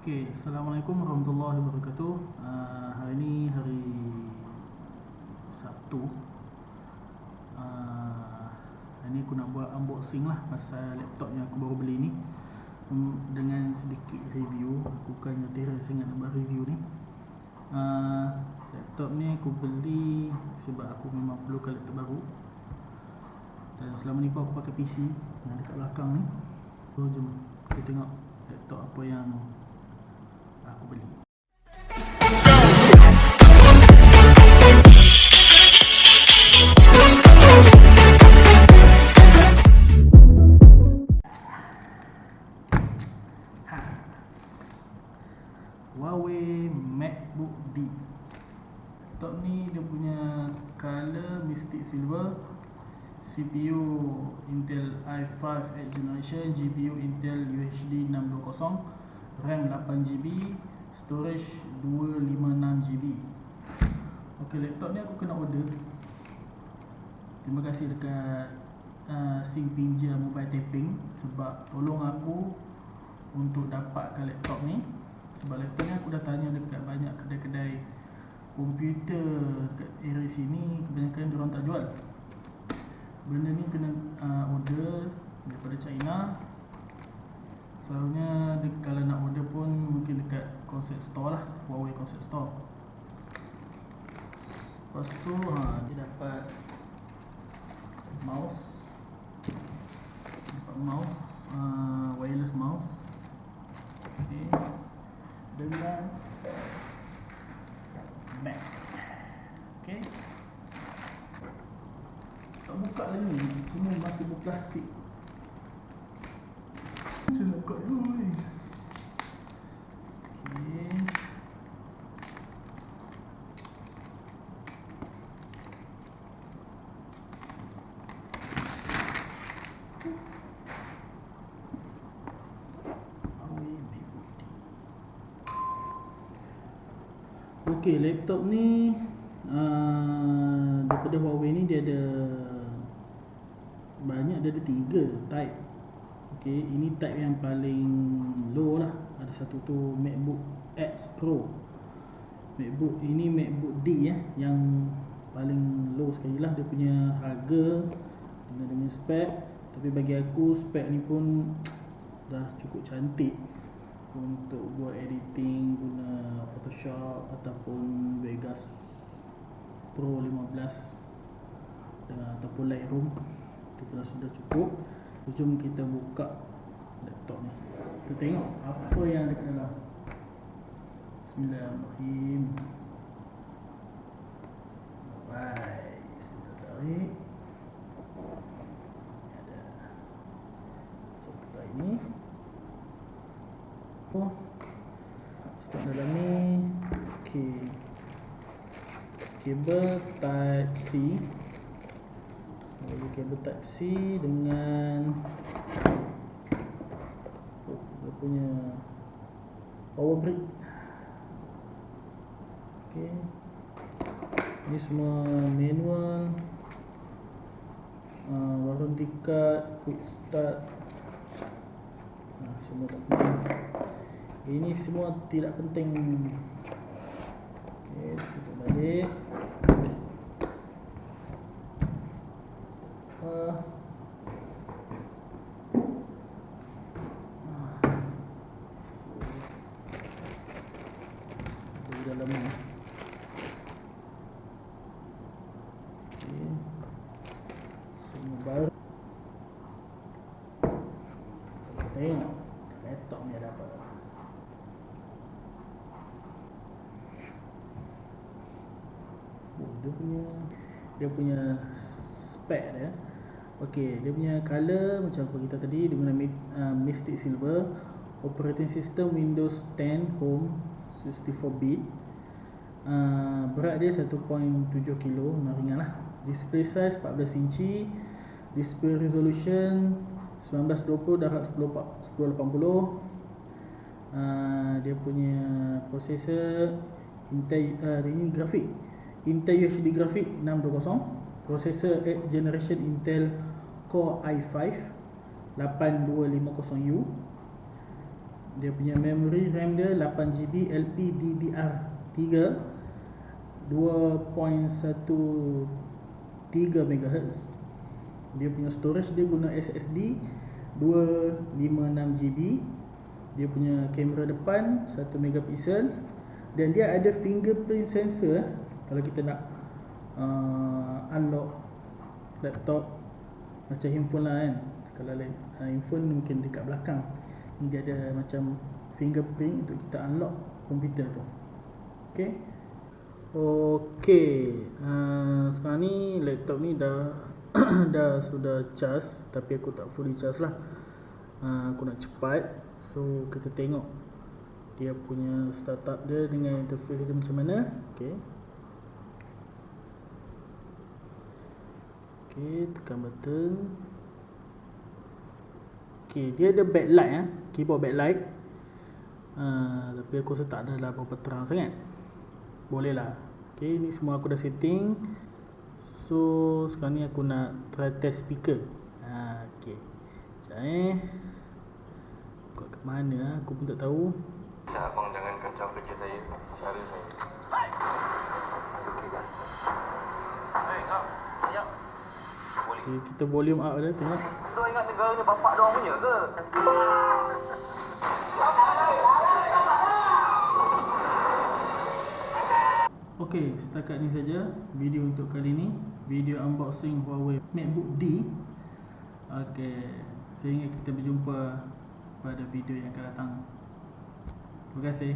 Okay, Assalamualaikum warahmatullahi wabarakatuh. Hari ni hari Sabtu. Hari ni aku nak buat unboxing lah pasal laptop yang aku baru beli ni, dengan sedikit review. Aku kan terror sangat nak buat review ni. Laptop ni aku beli sebab aku memang perlukan laptop baru. Dan selama ni pun aku pakai PC yang dekat belakang ni. So jom kita tengok laptop apa yang aku beli. Huawei Matebook D. Laptop ni dia punya color Mystic Silver, CPU Intel i5 8th generation, GPU Intel UHD 620, RAM 8GB, storage 256GB. Ok, laptop ni aku kena order. Terima kasih dekat SPJ Mobile Taiping sebab tolong aku untuk dapatkan laptop ni. Sebab laptop ni aku dah tanya dekat banyak kedai-kedai komputer kat area sini, kebanyakan diorang tak jual. Benda ni kena order daripada China. Selalunya kalau nak order pun mungkin dekat concept store lah, Huawei concept store. Lepas tu dia dapat mouse, wireless mouse. Okay, dengan mat. Okay, tak buka lagi, semua masih berplastik. Macam nak buka dulu ni. Okay, okay, laptop ni daripada Huawei ni dia ada banyak, dia ada 3 type. Okay, ini type yang paling low lah. Ada satu tu MacBook X Pro. MacBook ini MacBook D yang paling low sekali lah dia punya harga dengan spek. Tapi bagi aku spek ni pun dah cukup cantik untuk buat editing guna Photoshop ataupun Vegas Pro 15 ataupun Lightroom. Itu pun sudah cukup. Jom kita buka laptop ni. Kita tengok apa yang ada kat dalam. Bismillahirrahmanirrahim. Alright, kita tarik. Ada seperti ini. Stok dalam ni. Okay, kabel type C. Kabel type C dengan dia punya power brick. Okay, ini semua manual, warranty card, quick start. Semua tak penting. Ini semua tidak penting. Okay, tutup balik. Di dalam ni. Okay, semua baru. Tengok laptop ni ada apa. Dia punya spek dia. Okey, dia punya color macam apa kita tadi, dia guna Mystic Silver. Operating system Windows 10 Home 64-bit. Berat dia 1.7 kilo, memang ringan lah. Display size 14 inci. Display resolution 1920 darab 1080. Dia punya processor Intel UHD Graphics 620. Processor 8th generation Intel Core i5 8250U. Dia punya memory RAM dia 8GB LPDDR3 2.13 MHz. Dia punya storage dia guna SSD 256GB. Dia punya kamera depan 1 megapixel dan dia ada fingerprint sensor kalau kita nak unlock laptop macam handphone lah kan. Kalau handphone mungkin dekat belakang, ni dia ada macam fingerprint untuk kita unlock komputer tu. Okey, sekarang ni laptop ni dah dah sudah charge, tapi aku tak fully charge lah. Aku nak cepat, so kita tengok dia punya startup dia dengan interface dia macam mana. Okey, tekan button. Dia ada backlight keyboard backlight. Tapi aku rasa tak adalah berapa terang sangat. Boleh lah. Ni semua aku dah setting. So sekarang ni aku nak try test speaker. Sekejap kau ke mana aku pun tak tahu. Abang jangan kacau kerja saya, cara saya. Okey dah. Kau, sekejap. Boleh. Kita volume up dah, tengok. Kau ingat negara ni bapak dia orang punya ke? Okey, setakat ni saja video untuk kali ni. Video unboxing Huawei Matebook D. Sehingga kita berjumpa pada video yang akan datang. Terima kasih.